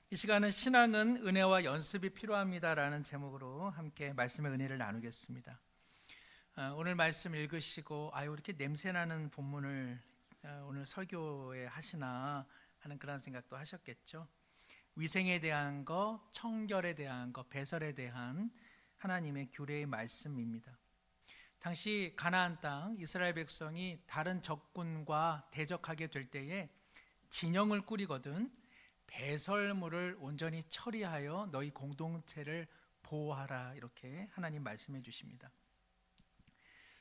이 시간은 신앙은 은혜와 연습이 필요합니다라는 제목으로 함께 말씀의 은혜를 나누겠습니다. 오늘 말씀 읽으시고 왜 이렇게 냄새나는 본문을 오늘 설교에 하시나 하는 그런 생각도 하셨겠죠. 위생에 대한 거, 청결에 대한 거, 배설에 대한 하나님의 규례의 말씀입니다. 당시 가나안 땅 이스라엘 백성이 다른 적군과 대적하게 될 때에 진영을 꾸리거든 배설물을 온전히 처리하여 너희 공동체를 보호하라, 이렇게 하나님 말씀해 주십니다.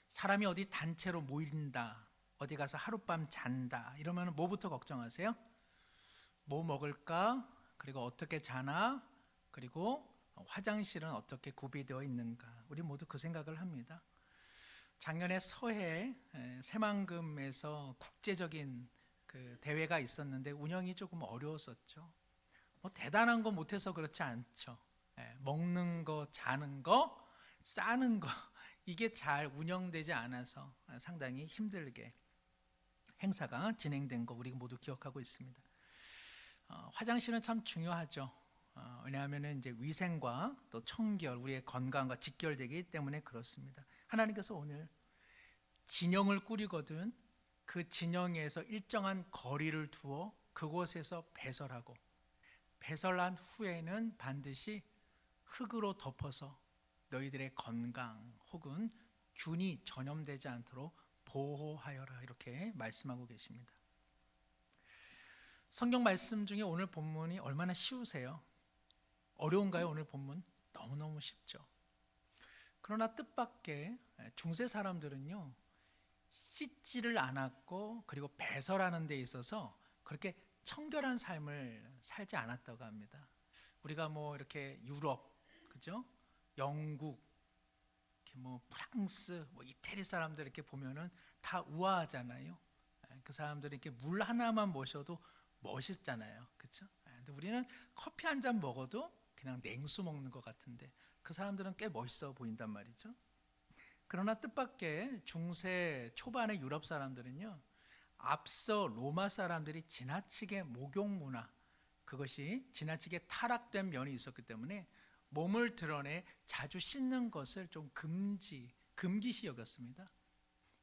사람이 어디 단체로 모인다, 어디 가서 하룻밤 잔다 이러면 뭐부터 걱정하세요? 뭐 먹을까? 그리고 어떻게 자나? 그리고 화장실은 어떻게 구비되어 있는가? 우리 모두 그 생각을 합니다. 작년에 서해 새만금에서 국제적인 그 대회가 있었는데 운영이 조금 어려웠었죠. 뭐 대단한 거 못해서 그렇지 않죠. 먹는 거, 자는 거, 싸는 거 이게 잘 운영되지 않아서 상당히 힘들게 행사가 진행된 거 우리 모두 기억하고 있습니다. 화장실은 참 중요하죠. 왜냐하면 이제 위생과 또 청결, 우리의 건강과 직결되기 때문에 그렇습니다. 하나님께서 오늘 진영을 꾸리거든 그 진영에서 일정한 거리를 두어 그곳에서 배설하고, 배설한 후에는 반드시 흙으로 덮어서 너희들의 건강 혹은 균이 전염되지 않도록 보호하여라, 이렇게 말씀하고 계십니다. 성경 말씀 중에 오늘 본문이 얼마나 쉬우세요? 어려운가요? 오늘 본문 너무너무 쉽죠. 그러나 뜻밖의 중세 사람들은요, 씻지를 않았고 그리고 배설하는 데 있어서 그렇게 청결한 삶을 살지 않았다고 합니다. 우리가 뭐 이렇게 유럽, 그죠? 영국, 이렇게 뭐 프랑스, 뭐 이태리 사람들 이렇게 보면은 다 우아하잖아요. 그 사람들이 이렇게 물 하나만 모셔도 멋있잖아요, 그렇죠? 근데 우리는 커피 한 잔 먹어도 그냥 냉수 먹는 것 같은데 그 사람들은 꽤 멋있어 보인단 말이죠. 그러나 뜻밖의 중세 초반의 유럽 사람들은요, 앞서 로마 사람들이 지나치게 목욕 문화, 그것이 지나치게 타락된 면이 있었기 때문에 몸을 드러내 자주 씻는 것을 좀 금기시 여겼습니다.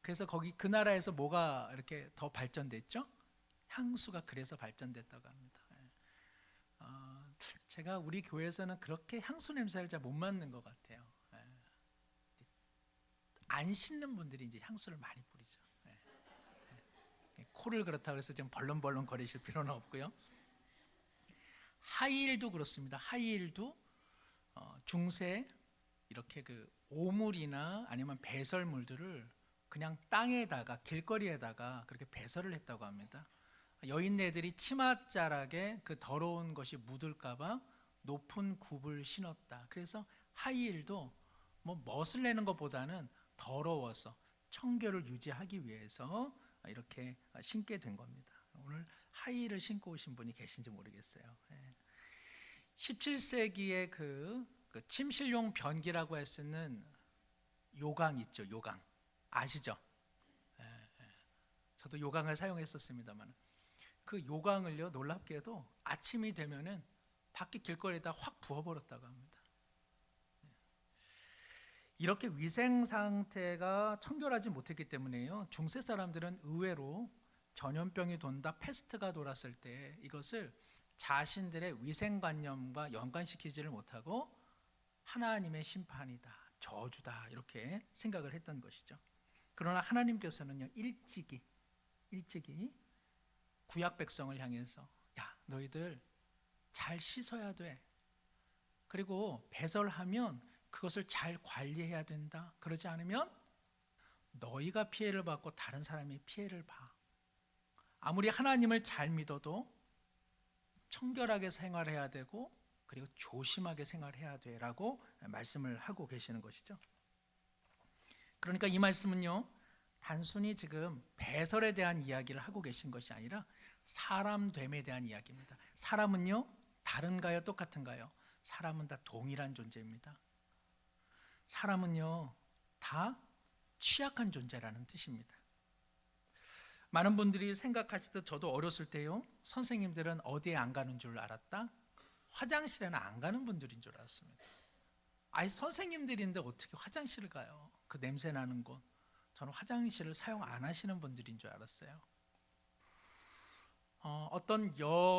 그래서 그 나라에서 뭐가 이렇게 더 발전됐죠? 향수가 그래서 발전됐다고 합니다. 제가 우리 교회에서는 그렇게 향수 냄새를 잘 못 맡는 것 같아요. 안 씻는 분들이 이제 향수를 많이 뿌리죠. 코를 그렇다고 해서 좀 벌렁벌렁 거리실 필요는 없고요. 하이힐도 그렇습니다. 하이힐도 중세 이렇게 그 오물이나 아니면 배설물들을 그냥 땅에다가 길거리에다가 그렇게 배설을 했다고 합니다. 여인네들이 치맛자락에 그 더러운 것이 묻을까봐 높은 굽을 신었다. 그래서 하이힐도 뭐 멋을 내는 것보다는 더러워서 청결을 유지하기 위해서 이렇게 신게 된 겁니다. 오늘 하이힐을 신고 오신 분이 계신지 모르겠어요. 17세기에 그 침실용 변기라고 했는 요강 있죠. 요강 아시죠? 저도 요강을 사용했었습니다만 그 요강을요, 놀랍게도 아침이 되면은 밖에 길거리에다 확 부어버렸다고 합니다. 이렇게 위생 상태가 청결하지 못했기 때문에요, 중세 사람들은 의외로 전염병이 돈다, 패스트가 돌았을 때 이것을 자신들의 위생관념과 연관시키지를 못하고 하나님의 심판이다, 저주다, 이렇게 생각을 했던 것이죠. 그러나 하나님께서는요, 일찍이 구약 백성을 향해서 야, 너희들 잘 씻어야 돼. 그리고 배설하면 그것을 잘 관리해야 된다. 그러지 않으면 너희가 피해를 받고 다른 사람이 피해를 봐. 아무리 하나님을 잘 믿어도 청결하게 생활해야 되고 그리고 조심하게 생활해야 돼라고 말씀을 하고 계시는 것이죠. 그러니까 이 말씀은요, 단순히 지금 배설에 대한 이야기를 하고 계신 것이 아니라 사람됨에 대한 이야기입니다. 사람은요, 다른가요? 똑같은가요? 사람은 다 동일한 존재입니다. 사람은요, 다 취약한 존재라는 뜻입니다. 많은 분들이 생각하시듯 저도 어렸을 때요, 선생님들은 어디에 안 가는 줄 알았다? 화장실에는 안 가는 분들인 줄 알았습니다. 아니 선생님들인데 어떻게 화장실을 가요? 그 냄새 나는 곳. 저는 화장실을 사용 안 하시는 분들인 줄 알았어요. 어떤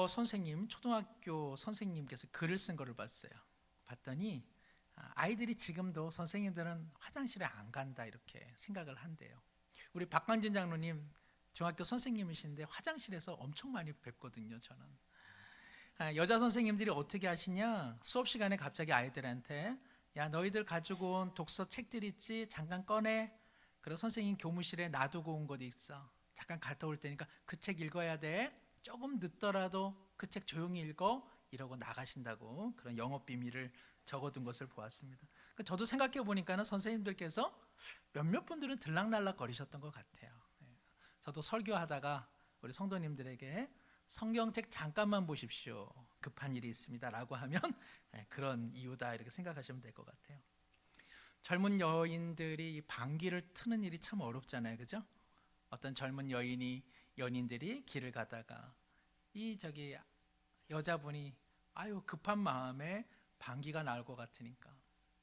선생님, 초등학교 선생님께서 글을 쓴 거를 봤어요. 봤더니 아이들이 지금도 선생님들은 화장실에 안 간다 이렇게 생각을 한대요. 우리 박광진 장로님 중학교 선생님이신데 화장실에서 엄청 많이 뵙거든요. 저는 여자 선생님들이 어떻게 하시냐, 수업 시간에 갑자기 아이들한테 야 너희들 가지고 온 독서 책들 있지? 잠깐 꺼내. 그리고 선생님 교무실에 놔두고 온 것 있어. 잠깐 갔다 올 테니까 그 책 읽어야 돼. 조금 늦더라도 그 책 조용히 읽어. 이러고 나가신다고 그런 영업 비밀을 적어둔 것을 보았습니다. 저도 생각해 보니까는 선생님들께서 몇몇 분들은 들락날락 거리셨던 것 같아요. 저도 설교하다가 우리 성도님들에게 성경책 잠깐만 보십시오. 급한 일이 있습니다. 라고 하면 그런 이유다 이렇게 생각하시면 될 것 같아요. 젊은 여인들이 방귀를 트는 일이 참 어렵잖아요. 그죠? 어떤 젊은 연인들이 길을 가다가 여자분이 급한 마음에 방귀가 나올 것 같으니까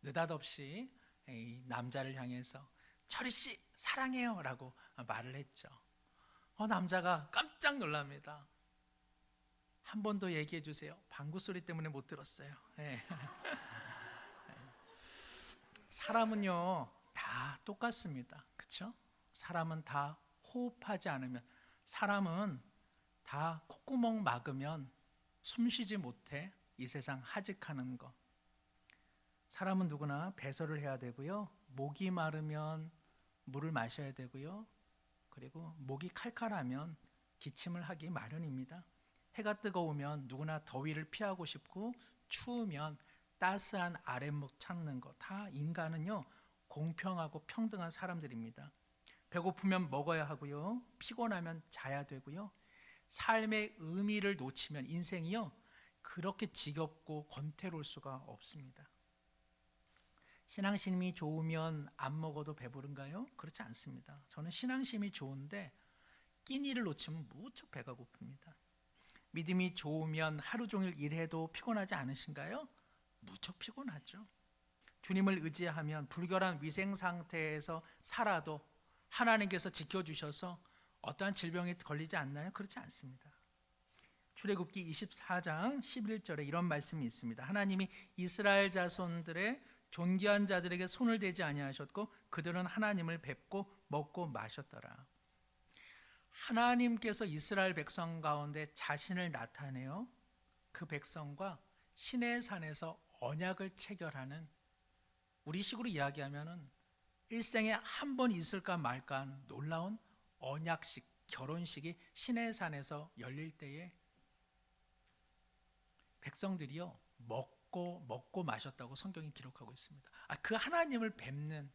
느닷없이 이 남자를 향해서 철희 씨 사랑해요 라고 말을 했죠. 남자가 깜짝 놀랍니다. 한 번 더 얘기해 주세요. 방구 소리 때문에 못 들었어요. 네. 사람은요 다 똑같습니다. 그렇죠? 사람은 다 호흡하지 않으면, 사람은 다 콧구멍 막으면 숨쉬지 못해 이 세상 하직하는 거. 사람은 누구나 배설을 해야 되고요, 목이 마르면 물을 마셔야 되고요, 그리고 목이 칼칼하면 기침을 하기 마련입니다. 해가 뜨거우면 누구나 더위를 피하고 싶고, 추우면 따스한 아랫목 찾는 거. 다 인간은요 공평하고 평등한 사람들입니다. 배고프면 먹어야 하고요, 피곤하면 자야 되고요, 삶의 의미를 놓치면 인생이요 그렇게 지겹고 권태로울 수가 없습니다. 신앙심이 좋으면 안 먹어도 배부른가요? 그렇지 않습니다. 저는 신앙심이 좋은데 끼니를 놓치면 무척 배가 고픕니다. 믿음이 좋으면 하루 종일 일해도 피곤하지 않으신가요? 무척 피곤하죠. 주님을 의지하면 불결한 위생 상태에서 살아도 하나님께서 지켜주셔서 어떠한 질병에 걸리지 않나요? 그렇지 않습니다. 출애굽기 24장 11절에 이런 말씀이 있습니다. 하나님이 이스라엘 자손들의 존귀한 자들에게 손을 대지 아니하셨고 그들은 하나님을 뵙고 먹고 마셨더라. 하나님께서 이스라엘 백성 가운데 자신을 나타내어 그 백성과 시내산에서 언약을 체결하는, 우리식으로 이야기하면은 일생에 한 번 있을까 말까 한 놀라운 언약식, 결혼식이 시내산에서 열릴 때에 백성들이요 먹고 마셨다고 성경이 기록하고 있습니다. 그 하나님을 뵙는,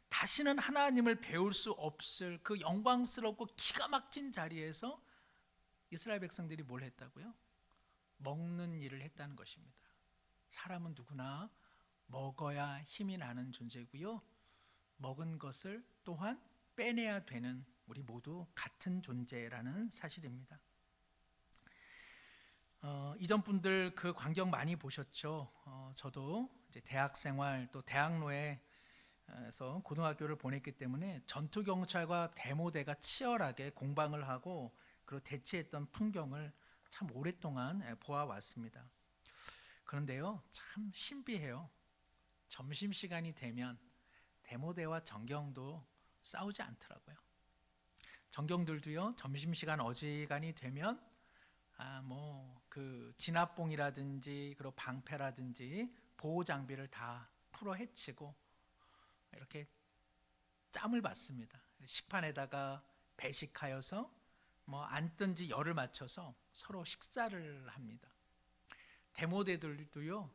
다시는 하나님을 배울 수 없을 그 영광스럽고 기가 막힌 자리에서 이스라엘 백성들이 뭘 했다고요? 먹는 일을 했다는 것입니다. 사람은 누구나 먹어야 힘이 나는 존재고요, 먹은 것을 또한 빼내야 되는 우리 모두 같은 존재라는 사실입니다. 이전 분들 그 광경 많이 보셨죠? 저도 이제 대학 생활 또 대학로에서 고등학교를 보냈기 때문에 전투 경찰과 대모대가 치열하게 공방을 하고 그리고 대치했던 풍경을 참 오랫동안 보아왔습니다. 그런데요 참 신비해요. 점심시간이 되면 대모대와 정경도 싸우지 않더라고요. 정경들도요 점심시간 어지간히 되면 그 진압봉이라든지 그리고 방패라든지 보호 장비를 다 풀어 헤치고 이렇게 짬을 받습니다. 식판에다가 배식하여서 앉든지 열을 맞춰서 서로 식사를 합니다. 대모대들도요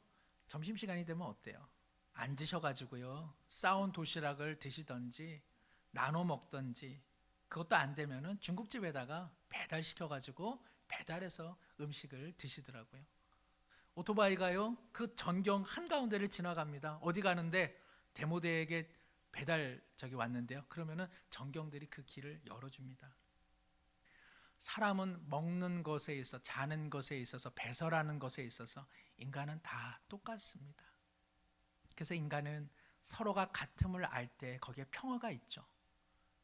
점심시간이 되면 어때요? 앉으셔가지고요 싸온 도시락을 드시던지 나눠 먹던지, 그것도 안 되면은 중국집에다가 배달시켜가지고 배달해서 음식을 드시더라고요. 오토바이가요 그 전경 한가운데를 지나갑니다. 어디 가는데 대모대에게 배달 왔는데요, 그러면은 전경들이 그 길을 열어줍니다. 사람은 먹는 것에 있어 자는 것에 있어서 배설하는 것에 있어서 인간은 다 똑같습니다. 그래서 인간은 서로가 같음을 알 때 거기에 평화가 있죠.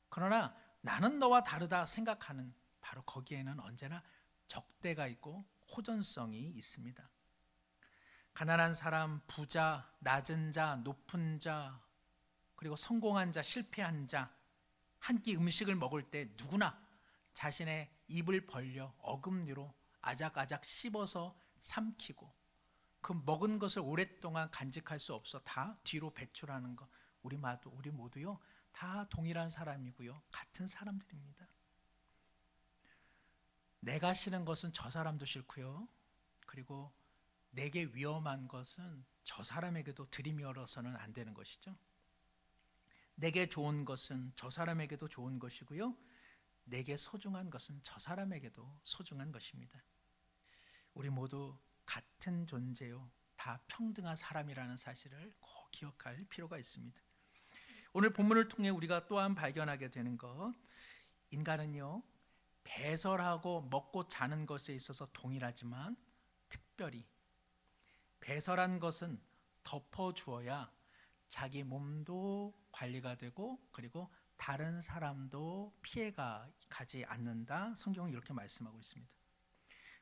그러나 나는 너와 다르다 생각하는 바로 거기에는 언제나 적대가 있고 호전성이 있습니다. 가난한 사람, 부자, 낮은 자, 높은 자, 그리고 성공한 자, 실패한 자, 한 끼 음식을 먹을 때 누구나 자신의 입을 벌려 어금니로 아작아작 씹어서 삼키고 그 먹은 것을 오랫동안 간직할 수 없어 다 뒤로 배출하는 것, 우리 모두요 다 동일한 사람이고요, 같은 사람들입니다. 내가 싫은 것은 저 사람도 싫고요, 그리고 내게 위험한 것은 저 사람에게도 들이밀어서는 안 되는 것이죠. 내게 좋은 것은 저 사람에게도 좋은 것이고요, 내게 소중한 것은 저 사람에게도 소중한 것입니다. 우리 모두 같은 존재요, 다 평등한 사람이라는 사실을 꼭 기억할 필요가 있습니다. 오늘 본문을 통해 우리가 또한 발견하게 되는 것, 인간은요 배설하고 먹고 자는 것에 있어서 동일하지만 특별히 배설한 것은 덮어주어야 자기 몸도 관리가 되고 그리고 다른 사람도 피해가 가지 않는다. 성경은 이렇게 말씀하고 있습니다.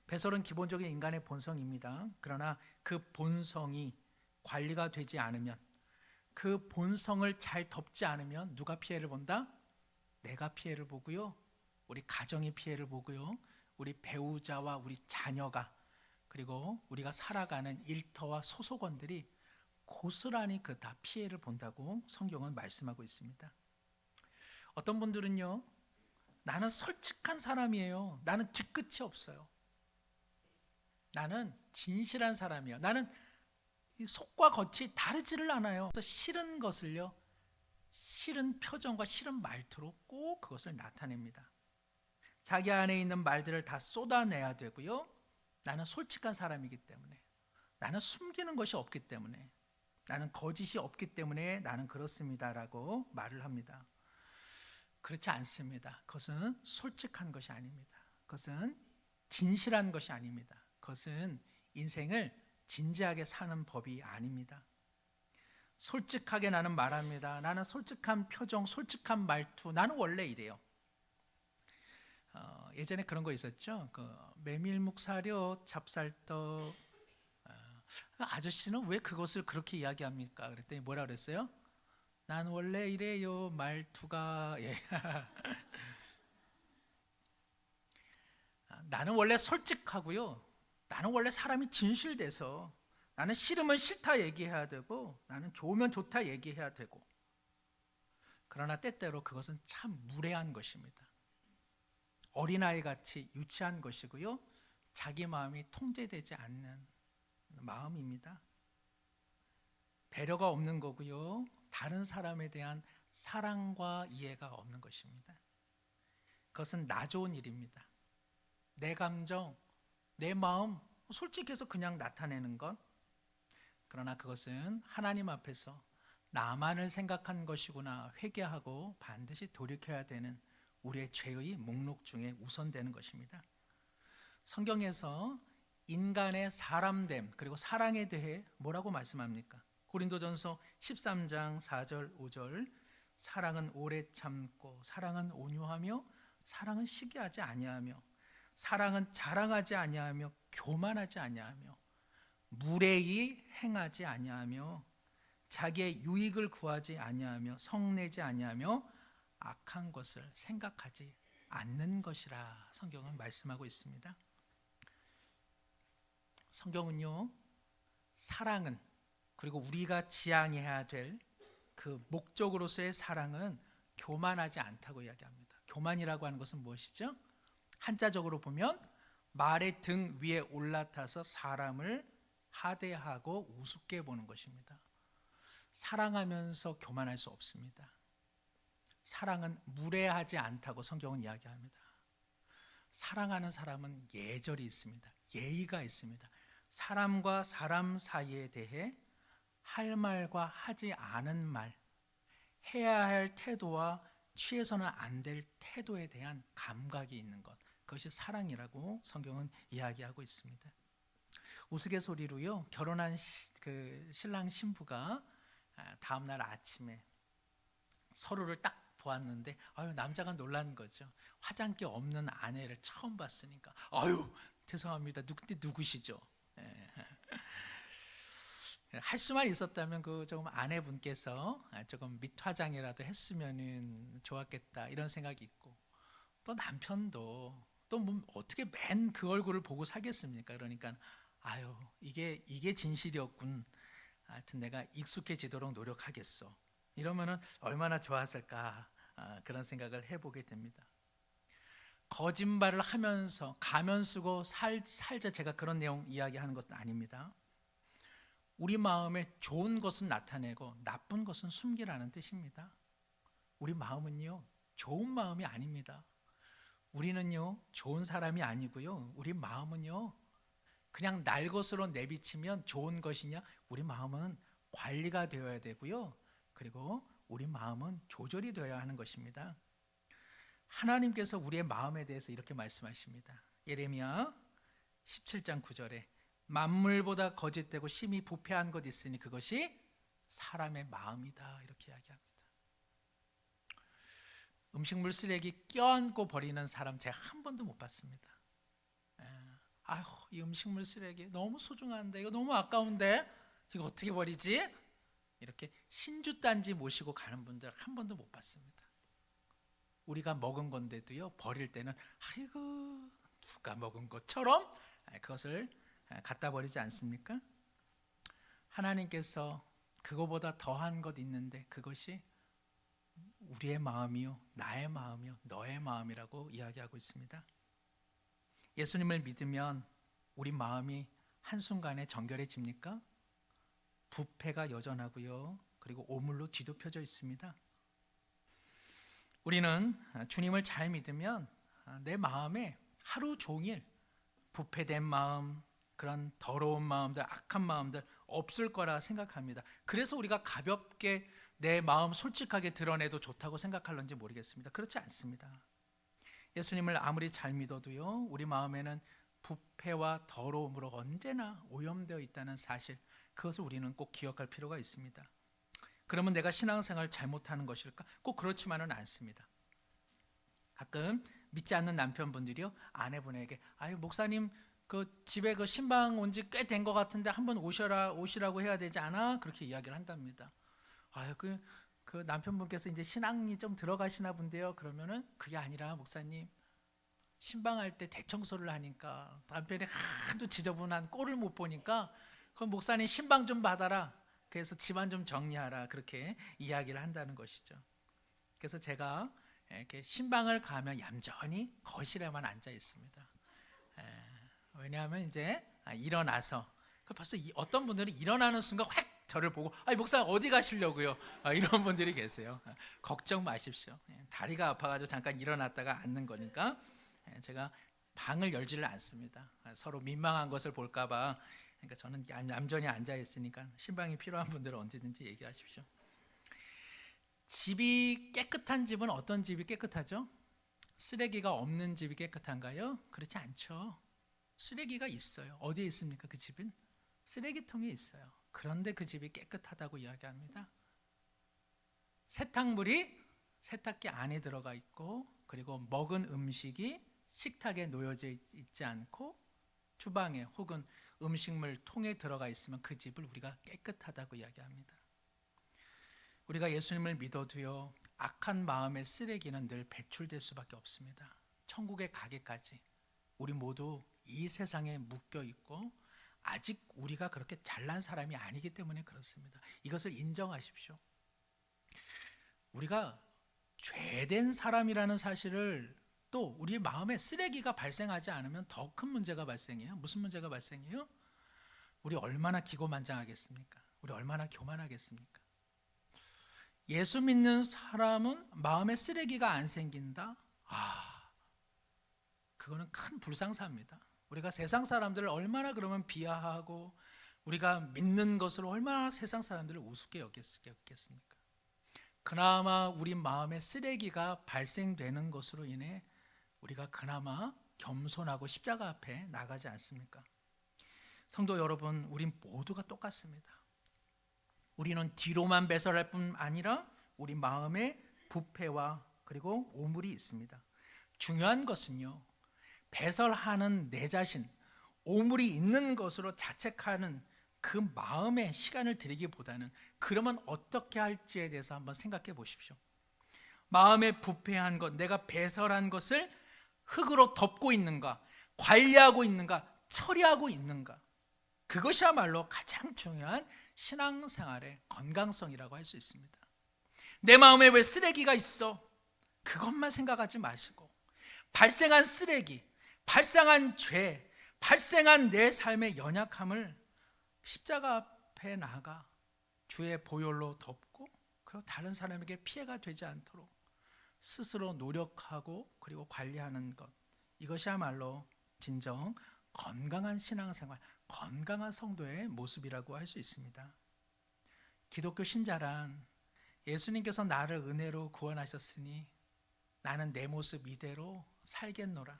배설은 기본적인 인간의 본성입니다. 그러나 그 본성이 관리가 되지 않으면, 그 본성을 잘 덮지 않으면 누가 피해를 본다? 내가 피해를 보고요, 우리 가정이 피해를 보고요, 우리 배우자와 우리 자녀가, 그리고 우리가 살아가는 일터와 소속원들이 고스란히 그 다 피해를 본다고 성경은 말씀하고 있습니다. 어떤 분들은요, 나는 솔직한 사람이에요, 나는 뒤끝이 없어요, 나는 진실한 사람이에요, 나는 속과 겉이 다르지를 않아요. 그래서 싫은 것을요, 싫은 표정과 싫은 말투로 꼭 그것을 나타냅니다. 자기 안에 있는 말들을 다 쏟아내야 되고요, 나는 솔직한 사람이기 때문에, 나는 숨기는 것이 없기 때문에, 나는 거짓이 없기 때문에 나는 그렇습니다라고 말을 합니다. 그렇지 않습니다. 그것은 솔직한 것이 아닙니다. 그것은 진실한 것이 아닙니다. 그것은 인생을 진지하게 사는 법이 아닙니다. 솔직하게 나는 말합니다. 나는 솔직한 표정, 솔직한 말투, 나는 원래 이래요. 예전에 그런 거 있었죠. 메밀묵 사료, 찹쌀떡. 아저씨는 왜 그것을 그렇게 이야기합니까? 그랬더니 뭐라 그랬어요? 난 원래 이래요. 말투가. 예. 나는 원래 솔직하고요, 나는 원래 사람이 진실돼서 나는 싫으면 싫다 얘기해야 되고 나는 좋으면 좋다 얘기해야 되고, 그러나 때때로 그것은 참 무례한 것입니다. 어린아이같이 유치한 것이고요, 자기 마음이 통제되지 않는 마음입니다. 배려가 없는 거고요, 다른 사람에 대한 사랑과 이해가 없는 것입니다. 그것은 나 좋은 일입니다. 내 감정, 내 마음 솔직해서 그냥 나타내는 것, 그러나 그것은 하나님 앞에서 나만을 생각한 것이구나 회개하고 반드시 돌이켜야 되는 우리의 죄의 목록 중에 우선되는 것입니다. 성경에서 인간의 사람됨 그리고 사랑에 대해 뭐라고 말씀합니까? 고린도전서 13장 4절 5절, 사랑은 오래 참고 사랑은 온유하며 사랑은 시기하지 아니하며 사랑은 자랑하지 아니하며 교만하지 아니하며 무례히 행하지 아니하며 자기의 유익을 구하지 아니하며 성내지 아니하며 악한 것을 생각하지 않는 것이라 성경은 말씀하고 있습니다. 성경은요, 사랑은, 그리고 우리가 지향해야 될 그 목적으로서의 사랑은 교만하지 않다고 이야기합니다. 교만이라고 하는 것은 무엇이죠? 한자적으로 보면 말의 등 위에 올라타서 사람을 하대하고 우습게 보는 것입니다. 사랑하면서 교만할 수 없습니다. 사랑은 무례하지 않다고 성경은 이야기합니다. 사랑하는 사람은 예절이 있습니다. 예의가 있습니다. 사람과 사람 사이에 대해 할 말과 하지 않은 말, 해야 할 태도와 취해서는 안 될 태도에 대한 감각이 있는 것, 그것이 사랑이라고 성경은 이야기하고 있습니다. 우스갯소리로요, 결혼한 그 신랑 신부가 다음 날 아침에 서로를 딱 보았는데 남자가 놀란 거죠. 화장기 없는 아내를 처음 봤으니까 죄송합니다. 누구시죠? 할 수만 있었다면 그 조금 아내분께서 조금 밑화장이라도 했으면 좋았겠다 이런 생각이 있고, 또 남편도 또 뭐 어떻게 맨 그 얼굴을 보고 사겠습니까? 그러니까 이게 진실이었군. 하여튼 내가 익숙해지도록 노력하겠어. 이러면은 얼마나 좋았을까, 그런 생각을 해보게 됩니다. 거짓말을 하면서 가면 쓰고 살자, 제가 그런 내용 이야기하는 것은 아닙니다. 우리 마음에 좋은 것은 나타내고 나쁜 것은 숨기라는 뜻입니다. 우리 마음은요, 좋은 마음이 아닙니다. 우리는요, 좋은 사람이 아니고요, 우리 마음은요, 그냥 날 것으로 내비치면 좋은 것이냐? 우리 마음은 관리가 되어야 되고요, 그리고 우리 마음은 조절이 되어야 하는 것입니다. 하나님께서 우리의 마음에 대해서 이렇게 말씀하십니다. 예레미야 17장 9절에 만물보다 거짓되고 심히 부패한 것 있으니 그것이 사람의 마음이다, 이렇게 이야기합니다. 음식물 쓰레기 껴안고 버리는 사람 제가 한 번도 못 봤습니다. 이 음식물 쓰레기 너무 소중한데, 이거 너무 아까운데 이거 어떻게 버리지? 이렇게 신주단지 모시고 가는 분들 한 번도 못 봤습니다. 우리가 먹은 건데도요, 버릴 때는 누가 먹은 것처럼 그것을 갖다 버리지 않습니까? 하나님께서 그거보다 더한 것 있는데 그것이 우리의 마음이요, 나의 마음이요, 너의 마음이라고 이야기하고 있습니다. 예수님을 믿으면 우리 마음이 한순간에 정결해집니까? 부패가 여전하고요, 그리고 오물로 뒤덮여져 있습니다. 우리는 주님을 잘 믿으면 내 마음에 하루 종일 부패된 마음, 그런 더러운 마음들, 악한 마음들 없을 거라 생각합니다. 그래서 우리가 가볍게 내 마음 솔직하게 드러내도 좋다고 생각할런지 모르겠습니다. 그렇지 않습니다. 예수님을 아무리 잘 믿어도요, 우리 마음에는 부패와 더러움으로 언제나 오염되어 있다는 사실, 그것을 우리는 꼭 기억할 필요가 있습니다. 그러면 내가 신앙생활 잘못하는 것일까? 꼭 그렇지만은 않습니다. 가끔 믿지 않는 남편분들이요, 아내분에게 목사님 그 집에 그 신방 온 지 꽤 된 것 같은데 한번 오시라고 해야 되지 않아? 그렇게 이야기를 한답니다. 그 남편분께서 이제 신앙이 좀 들어가시나 본데요. 그러면은 그게 아니라 목사님, 신방할 때 대청소를 하니까 남편이 하도 지저분한 꼴을 못 보니까 그럼 목사님 신방 좀 받아라. 그래서 집안 좀 정리하라. 그렇게 이야기를 한다는 것이죠. 그래서 제가 이렇게 신방을 가면 얌전히 거실에만 앉아 있습니다. 왜냐하면 이제 일어나서 벌써 어떤 분들은 일어나는 순간 확 저를 보고 목사님 어디 가시려고요? 이런 분들이 계세요. 걱정 마십시오. 다리가 아파가지고 잠깐 일어났다가 앉는 거니까 제가 방을 열지를 않습니다. 서로 민망한 것을 볼까봐. 그러니까 저는 얌전히 앉아 있으니까 신방이 필요한 분들은 언제든지 얘기하십시오. 집이 깨끗한 집은 어떤 집이 깨끗하죠? 쓰레기가 없는 집이 깨끗한가요? 그렇지 않죠. 쓰레기가 있어요. 어디에 있습니까? 그 집은 쓰레기통에 있어요. 그런데 그 집이 깨끗하다고 이야기합니다. 세탁물이 세탁기 안에 들어가 있고, 그리고 먹은 음식이 식탁에 놓여져 있지 않고 주방에 혹은 음식물 통에 들어가 있으면 그 집을 우리가 깨끗하다고 이야기합니다. 우리가 예수님을 믿어도요, 악한 마음의 쓰레기는 늘 배출될 수밖에 없습니다. 천국에 가기까지 우리 모두 이 세상에 묶여 있고 아직 우리가 그렇게 잘난 사람이 아니기 때문에 그렇습니다. 이것을 인정하십시오. 우리가 죄된 사람이라는 사실을, 또 우리 마음에 쓰레기가 발생하지 않으면 더 큰 문제가 발생해요. 무슨 문제가 발생해요? 우리 얼마나 기고만장하겠습니까? 우리 얼마나 교만하겠습니까? 예수 믿는 사람은 마음에 쓰레기가 안 생긴다? 그거는 큰 불상사입니다. 우리가 세상 사람들을 얼마나 그러면 비하하고 우리가 믿는 것을 얼마나 세상 사람들을 우습게 여겼겠습니까? 그나마 우리 마음에 쓰레기가 발생되는 것으로 인해 우리가 그나마 겸손하고 십자가 앞에 나가지 않습니까? 성도 여러분, 우린 모두가 똑같습니다. 우리는 뒤로만 배설할 뿐 아니라 우리 마음에 부패와 그리고 오물이 있습니다. 중요한 것은요, 배설하는 내 자신, 오물이 있는 것으로 자책하는 그 마음에 시간을 들이기보다는 그러면 어떻게 할지에 대해서 한번 생각해 보십시오. 마음에 부패한 것, 내가 배설한 것을 흙으로 덮고 있는가, 관리하고 있는가, 처리하고 있는가, 그것이야말로 가장 중요한 신앙생활의 건강성이라고 할 수 있습니다. 내 마음에 왜 쓰레기가 있어? 그것만 생각하지 마시고 발생한 쓰레기, 발생한 죄, 발생한 내 삶의 연약함을 십자가 앞에 나가 주의 보혈로 덮고, 그리고 다른 사람에게 피해가 되지 않도록 스스로 노력하고 그리고 관리하는 것, 이것이야말로 진정 건강한 신앙생활, 건강한 성도의 모습이라고 할 수 있습니다. 기독교 신자란 예수님께서 나를 은혜로 구원하셨으니 나는 내 모습 이대로 살겠노라.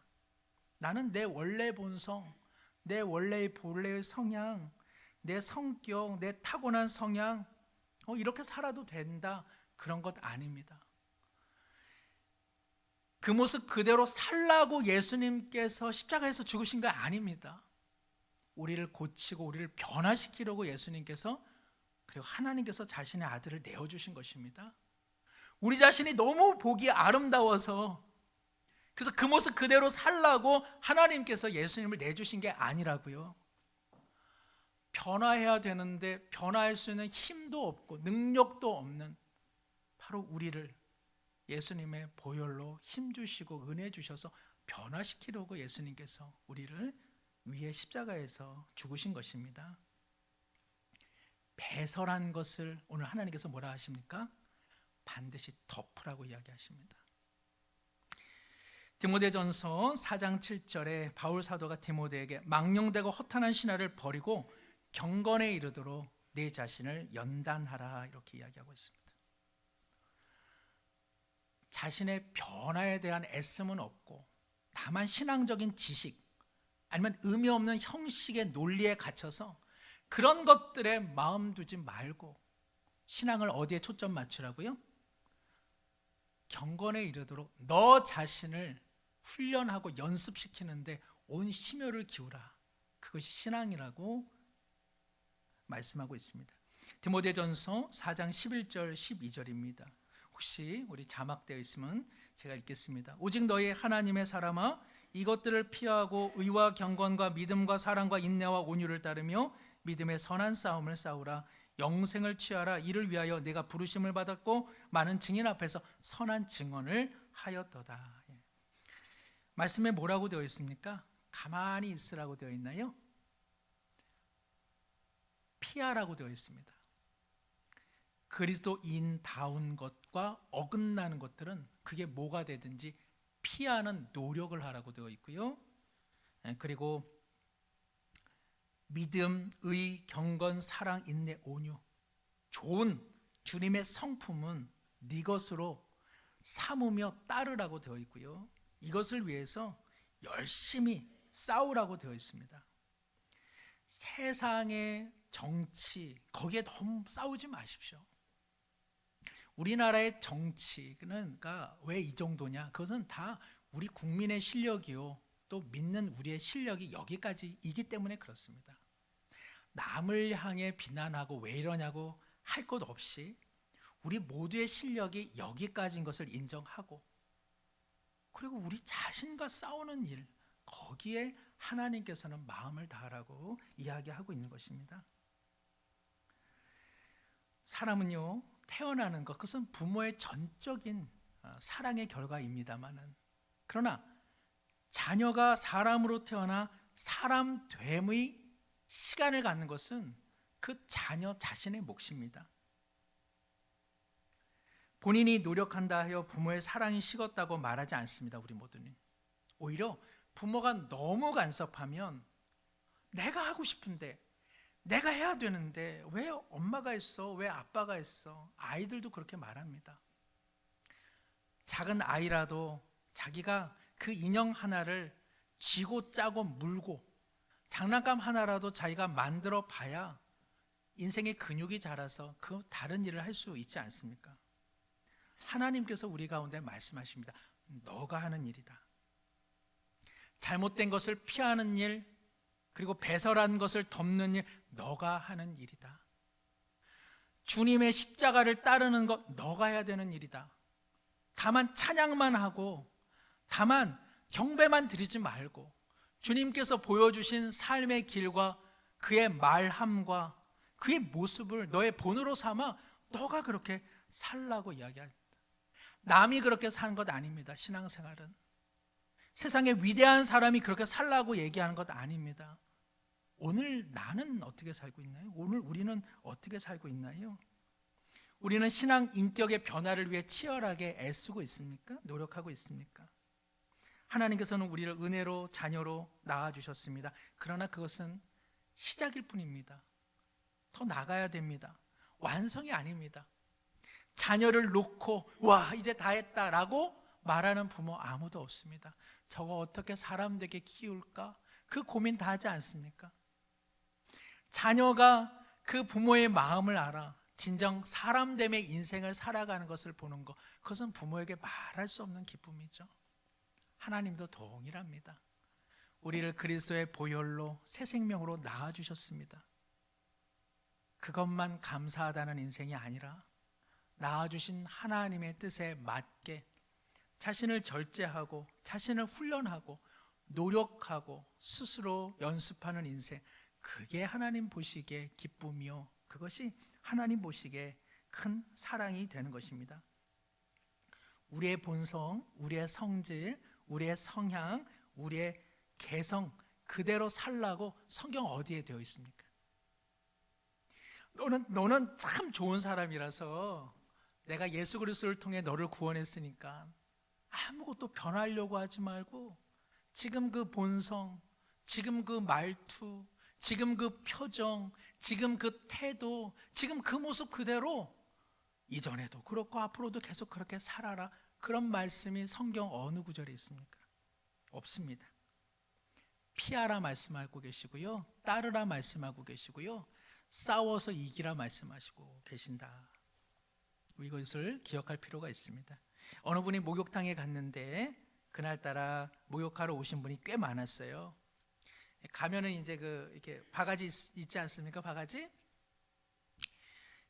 나는 내 원래 본성, 내 본래의 성향, 내 성격, 내 타고난 성향, 이렇게 살아도 된다, 그런 것 아닙니다. 그 모습 그대로 살라고 예수님께서 십자가에서 죽으신 거 아닙니다. 우리를 고치고 우리를 변화시키려고 예수님께서, 그리고 하나님께서 자신의 아들을 내어주신 것입니다. 우리 자신이 너무 보기 아름다워서, 그래서 그 모습 그대로 살라고 하나님께서 예수님을 내주신 게 아니라고요. 변화해야 되는데 변화할 수 있는 힘도 없고 능력도 없는 바로 우리를 예수님의 보혈로 힘주시고 은혜 주셔서 변화시키려고 예수님께서 우리를 위에 십자가에서 죽으신 것입니다. 배설한 것을 오늘 하나님께서 뭐라 하십니까? 반드시 덮으라고 이야기하십니다. 디모데전서 4장 7절에 바울 사도가 디모데에게 망령되고 허탄한 신화를 버리고 경건에 이르도록 내 자신을 연단하라, 이렇게 이야기하고 있습니다. 자신의 변화에 대한 애씀은 없고 다만 신앙적인 지식 아니면 의미 없는 형식의 논리에 갇혀서 그런 것들에 마음 두지 말고 신앙을 어디에 초점 맞추라고요? 경건에 이르도록 너 자신을 훈련하고 연습시키는데 온 심혈을 기울라. 그것이 신앙이라고 말씀하고 있습니다. 디모데전서 4장 11절 12절입니다. 혹시 우리 자막되어 있으면 제가 읽겠습니다. 오직 너희 하나님의 사람아, 이것들을 피하고 의와 경건과 믿음과 사랑과 인내와 온유를 따르며 믿음의 선한 싸움을 싸우라. 영생을 취하라. 이를 위하여 내가 부르심을 받았고 많은 증인 앞에서 선한 증언을 하였도다. 말씀에 뭐라고 되어 있습니까? 가만히 있으라고 되어 있나요? 피하라고 되어 있습니다. 그리스도인다운 것과 어긋나는 것들은 그게 뭐가 되든지 피하는 노력을 하라고 되어 있고요. 그리고 믿음, 의, 경건, 사랑, 인내, 온유, 좋은 주님의 성품은 네 것으로 삼으며 따르라고 되어 있고요. 이것을 위해서 열심히 싸우라고 되어 있습니다. 세상의 정치, 거기에 너무 싸우지 마십시오. 우리나라의 정치가 왜 이 정도냐? 그것은 다 우리 국민의 실력이요, 또 믿는 우리의 실력이 여기까지이기 때문에 그렇습니다. 남을 향해 비난하고 왜 이러냐고 할 것 없이 우리 모두의 실력이 여기까지인 것을 인정하고, 그리고 우리 자신과 싸우는 일, 거기에 하나님께서는 마음을 다하라고 이야기하고 있는 것입니다. 사람은요, 태어나는 것, 그것은 부모의 전적인 사랑의 결과입니다마는, 그러나 자녀가 사람으로 태어나 사람됨의 시간을 갖는 것은 그 자녀 자신의 몫입니다. 본인이 노력한다 하여 부모의 사랑이 식었다고 말하지 않습니다. 우리 모두는 오히려 부모가 너무 간섭하면 내가 하고 싶은데, 내가 해야 되는데 왜 엄마가 했어? 왜 아빠가 했어? 아이들도 그렇게 말합니다. 작은 아이라도 자기가 그 인형 하나를 쥐고 짜고 물고 장난감 하나라도 자기가 만들어 봐야 인생의 근육이 자라서 그 다른 일을 할 수 있지 않습니까? 하나님께서 우리 가운데 말씀하십니다. 너가 하는 일이다. 잘못된 것을 피하는 일, 그리고 배설한 것을 덮는 일, 너가 하는 일이다. 주님의 십자가를 따르는 것, 너가 해야 되는 일이다. 다만 찬양만 하고, 다만 경배만 드리지 말고, 주님께서 보여주신 삶의 길과 그의 말함과 그의 모습을 너의 본으로 삼아 너가 그렇게 살라고 이야기합니다. 남이 그렇게 사는 것 아닙니다. 신앙생활은 세상에 위대한 사람이 그렇게 살라고 얘기하는 것 아닙니다. 오늘 나는 어떻게 살고 있나요? 오늘 우리는 어떻게 살고 있나요? 우리는 신앙 인격의 변화를 위해 치열하게 애쓰고 있습니까? 노력하고 있습니까? 하나님께서는 우리를 은혜로 자녀로 낳아주셨습니다. 그러나 그것은 시작일 뿐입니다. 더 나가야 됩니다. 완성이 아닙니다. 자녀를 놓고 와 이제 다 했다라고 말하는 부모 아무도 없습니다. 저거 어떻게 사람 되게 키울까? 그 고민 다 하지 않습니까? 자녀가 그 부모의 마음을 알아 진정 사람됨의 인생을 살아가는 것을 보는 것, 그것은 부모에게 말할 수 없는 기쁨이죠. 하나님도 동일합니다. 우리를 그리스도의 보혈로 새 생명으로 낳아주셨습니다. 그것만 감사하다는 인생이 아니라 낳아주신 하나님의 뜻에 맞게 자신을 절제하고 자신을 훈련하고 노력하고 스스로 연습하는 인생, 그게 하나님 보시기에 기쁨이요, 그것이 하나님 보시기에 큰 사랑이 되는 것입니다. 우리의 본성, 우리의 성질, 우리의 성향, 우리의 개성 그대로 살라고 성경 어디에 되어 있습니까? 너는 참 좋은 사람이라서 내가 예수 그리스도를 통해 너를 구원했으니까 아무것도 변하려고 하지 말고 지금 그 본성, 지금 그 말투, 지금 그 표정, 지금 그 태도, 지금 그 모습 그대로 이전에도 그렇고 앞으로도 계속 그렇게 살아라. 그런 말씀이 성경 어느 구절에 있습니까? 없습니다. 피하라 말씀하고 계시고요, 따르라 말씀하고 계시고요, 싸워서 이기라 말씀하시고 계신다. 이것을 기억할 필요가 있습니다. 어느 분이 목욕탕에 갔는데 그날따라 목욕하러 오신 분이 꽤 많았어요. 가면은 이제 이렇게 바가지 있지 않습니까? 바가지?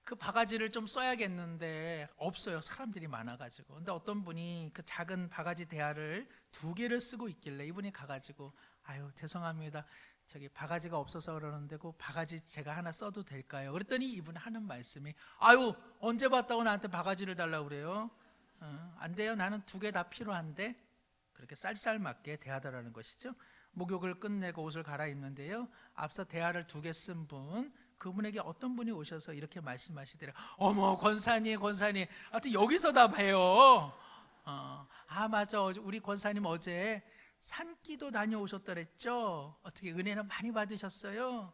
그 바가지를 좀 써야겠는데 없어요. 사람들이 많아가지고. 근데 어떤 분이 그 작은 바가지 대야를 2개를 쓰고 있길래 이분이 가가지고 아유 죄송합니다. 저기 바가지가 없어서 그러는데 그 바가지 제가 하나 써도 될까요? 그랬더니 이분이 하는 말씀이 아유 언제 봤다고 나한테 바가지를 달라고 그래요? 안 돼요. 나는 2개 다 필요한데. 그렇게 쌀쌀맞게 대하더라는 것이죠. 목욕을 끝내고 옷을 갈아입는데요, 앞서 대야를 2개 쓴 분, 그분에게 어떤 분이 오셔서 이렇게 말씀하시더래요. 어머 권사님 하여튼 여기서 다 봬요. 아 맞아, 우리 권사님 어제 산기도 다녀오셨더랬죠. 어떻게 은혜는 많이 받으셨어요?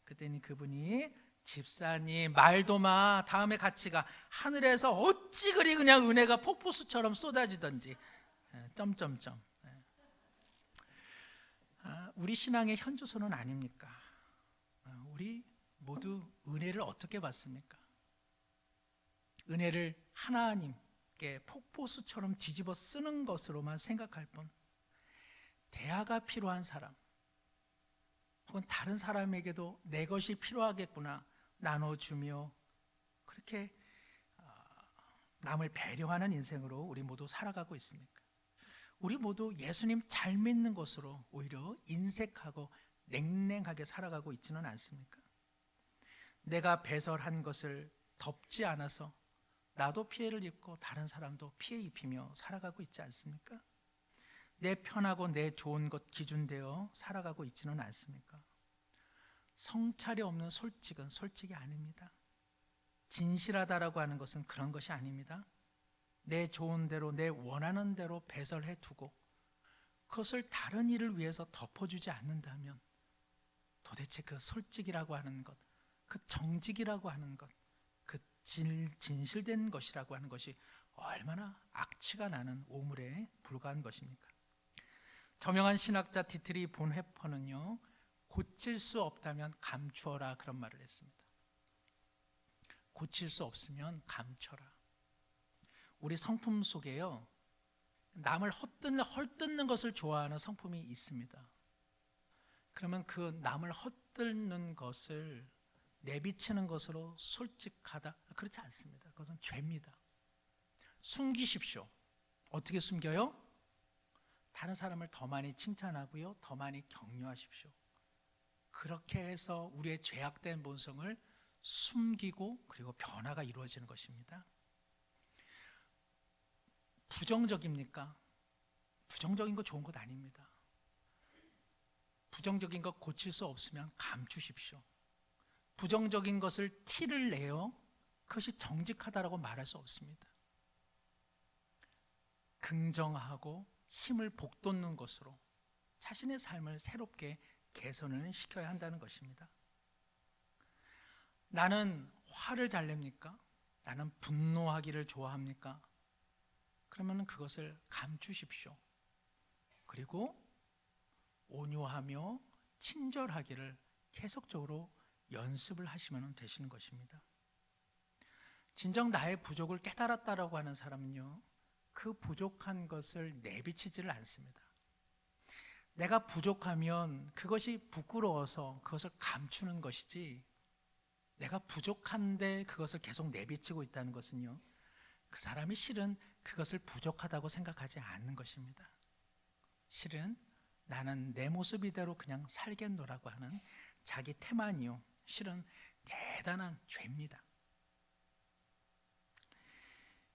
그랬더니 그분이 집사님 말도 마, 다음에 같이 가. 하늘에서 어찌 그리 그냥 은혜가 폭포수처럼 쏟아지던지. 점점점. 우리 신앙의 현주소는 아닙니까? 우리 모두 은혜를 어떻게 받습니까? 은혜를 하나님께 폭포수처럼 뒤집어 쓰는 것으로만 생각할 뿐, 대화가 필요한 사람 혹은 다른 사람에게도 내 것이 필요하겠구나 나눠주며 그렇게 남을 배려하는 인생으로 우리 모두 살아가고 있습니까? 우리 모두 예수님 잘 믿는 것으로 오히려 인색하고 냉랭하게 살아가고 있지는 않습니까? 내가 배설한 것을 덮지 않아서 나도 피해를 입고 다른 사람도 피해 입히며 살아가고 있지 않습니까? 내 편하고 내 좋은 것 기준되어 살아가고 있지는 않습니까? 성찰이 없는 솔직은 솔직이 아닙니다. 진실하다라고 하는 것은 그런 것이 아닙니다. 내 좋은 대로 내 원하는 대로 배설해 두고 그것을 다른 일을 위해서 덮어주지 않는다면 도대체 그 솔직이라고 하는 것, 그 정직이라고 하는 것, 그 진실된 것이라고 하는 것이 얼마나 악취가 나는 오물에 불과한 것입니까? 저명한 신학자 디트리 본헤퍼는요, 고칠 수 없다면 감추어라, 그런 말을 했습니다. 고칠 수 없으면 감춰라. 우리 성품 속에요, 남을 헐뜯는 것을 좋아하는 성품이 있습니다. 그러면 그 남을 헛들는 것을 내비치는 것으로 솔직하다? 그렇지 않습니다. 그것은 죄입니다. 숨기십시오. 어떻게 숨겨요? 다른 사람을 더 많이 칭찬하고요, 더 많이 격려하십시오. 그렇게 해서 우리의 죄악된 본성을 숨기고 그리고 변화가 이루어지는 것입니다. 부정적입니까? 부정적인 거 좋은 것 아닙니다. 부정적인 것 고칠 수 없으면 감추십시오. 부정적인 것을 티를 내어 그것이 정직하다라고 말할 수 없습니다. 긍정하고 힘을 북돋는 것으로 자신의 삶을 새롭게 개선을 시켜야 한다는 것입니다. 나는 화를 잘 냅니까? 나는 분노하기를 좋아합니까? 그러면 그것을 감추십시오. 그리고 온유하며 친절하기를 계속적으로 연습을 하시면 되시는 것입니다. 진정 나의 부족을 깨달았다라고 하는 사람은요, 그 부족한 것을 내비치지를 않습니다. 내가 부족하면 그것이 부끄러워서 그것을 감추는 것이지, 내가 부족한데 그것을 계속 내비치고 있다는 것은요, 그 사람이 실은 그것을 부족하다고 생각하지 않는 것입니다. 실은 나는 내 모습 이대로 그냥 살겠노라고 하는 자기 태만이요, 실은 대단한 죄입니다.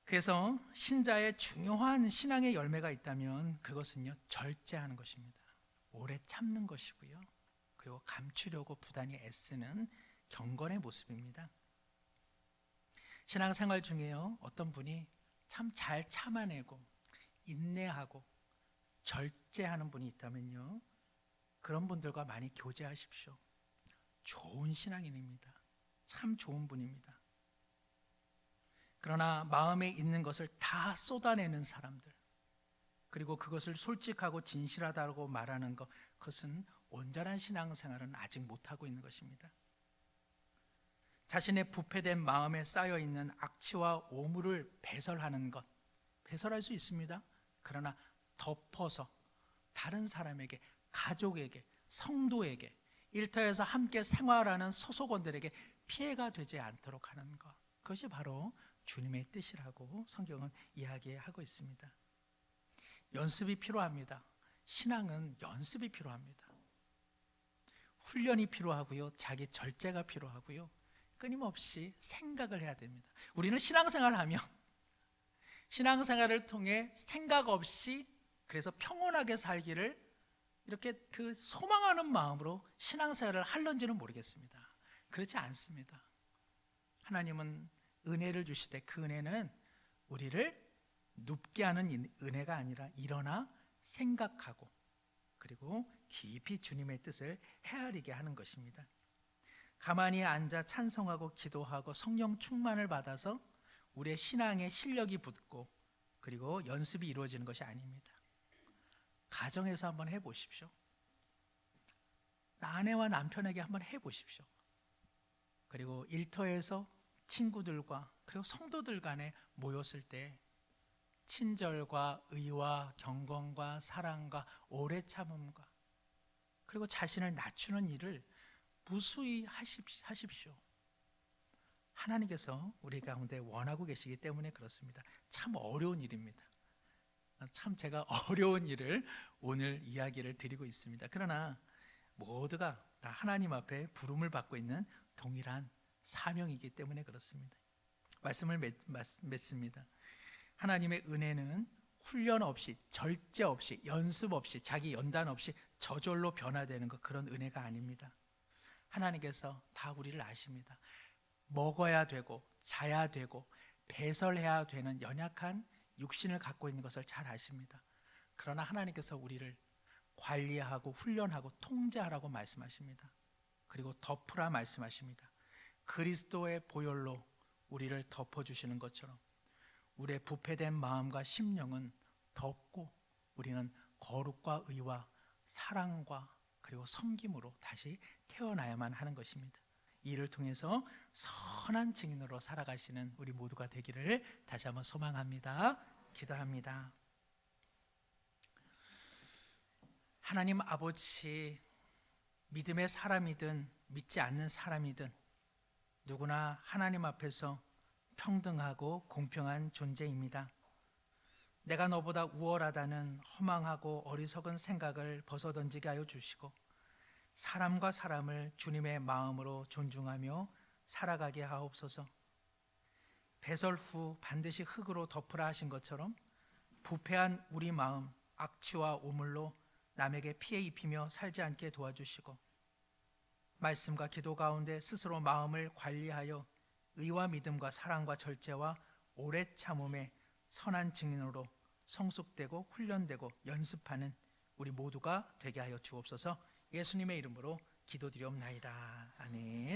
그래서 신자의 중요한 신앙의 열매가 있다면 그것은요, 절제하는 것입니다. 오래 참는 것이고요, 그리고 감추려고 부단히 애쓰는 경건의 모습입니다. 신앙생활 중에요, 어떤 분이 참 잘 참아내고 인내하고 절제하는 분이 있다면요, 그런 분들과 많이 교제하십시오. 좋은 신앙인입니다. 참 좋은 분입니다. 그러나 마음에 있는 것을 다 쏟아내는 사람들, 그리고 그것을 솔직하고 진실하다고 말하는 것, 그것은 온전한 신앙생활은 아직 못하고 있는 것입니다. 자신의 부패된 마음에 쌓여있는 악취와 오물을 배설하는 것, 배설할 수 있습니다. 그러나 덮어서 다른 사람에게, 가족에게, 성도에게, 일터에서 함께 생활하는 소속원들에게 피해가 되지 않도록 하는 것, 그것이 바로 주님의 뜻이라고 성경은 이야기하고 있습니다. 연습이 필요합니다. 신앙은 연습이 필요합니다. 훈련이 필요하고요, 자기 절제가 필요하고요, 끊임없이 생각을 해야 됩니다. 우리는 신앙생활을 하면 신앙생활을 통해 생각 없이 그래서 평온하게 살기를 이렇게 그 소망하는 마음으로 신앙생활을 할런지는 모르겠습니다. 그렇지 않습니다. 하나님은 은혜를 주시되 그 은혜는 우리를 눕게 하는 은혜가 아니라 일어나 생각하고 그리고 깊이 주님의 뜻을 헤아리게 하는 것입니다. 가만히 앉아 찬송하고 기도하고 성령 충만을 받아서 우리의 신앙의 실력이 붙고 그리고 연습이 이루어지는 것이 아닙니다. 가정에서 한번 해보십시오. 아내와 남편에게 한번 해보십시오. 그리고 일터에서 친구들과 그리고 성도들 간에 모였을 때 친절과 의와 경건과 사랑과 오래 참음과 그리고 자신을 낮추는 일을 무수히 하십시오. 하나님께서 우리 가운데 원하고 계시기 때문에 그렇습니다. 참 어려운 일입니다. 참 제가 어려운 일을 오늘 이야기를 드리고 있습니다. 그러나 모두가 다 하나님 앞에 부름을 받고 있는 동일한 사명이기 때문에 그렇습니다. 말씀을 맺습니다. 하나님의 은혜는 훈련 없이, 절제 없이, 연습 없이, 자기 연단 없이 저절로 변화되는 것, 그런 은혜가 아닙니다. 하나님께서 다 우리를 아십니다. 먹어야 되고 자야 되고 배설해야 되는 연약한 육신을 갖고 있는 것을 잘 아십니다. 그러나 하나님께서 우리를 관리하고 훈련하고 통제하라고 말씀하십니다. 그리고 덮으라 말씀하십니다. 그리스도의 보혈로 우리를 덮어주시는 것처럼 우리의 부패된 마음과 심령은 덮고 우리는 거룩과 의와 사랑과 그리고 섬김으로 다시 태어나야만 하는 것입니다. 이를 통해서 선한 증인으로 살아가시는 우리 모두가 되기를 다시 한번 소망합니다. 기도합니다. 하나님 아버지, 믿음의 사람이든 믿지 않는 사람이든 누구나 하나님 앞에서 평등하고 공평한 존재입니다. 내가 너보다 우월하다는 허망하고 어리석은 생각을 벗어던지게 하여 주시고 사람과 사람을 주님의 마음으로 존중하며 살아가게 하옵소서. 배설 후 반드시 흙으로 덮으라 하신 것처럼 부패한 우리 마음, 악취와 오물로 남에게 피해 입히며 살지 않게 도와주시고 말씀과 기도 가운데 스스로 마음을 관리하여 의와 믿음과 사랑과 절제와 오래 참음의 선한 증인으로 성숙되고 훈련되고 연습하는 우리 모두가 되게 하여 주옵소서. 예수님의 이름으로 기도드리옵나이다. 아멘.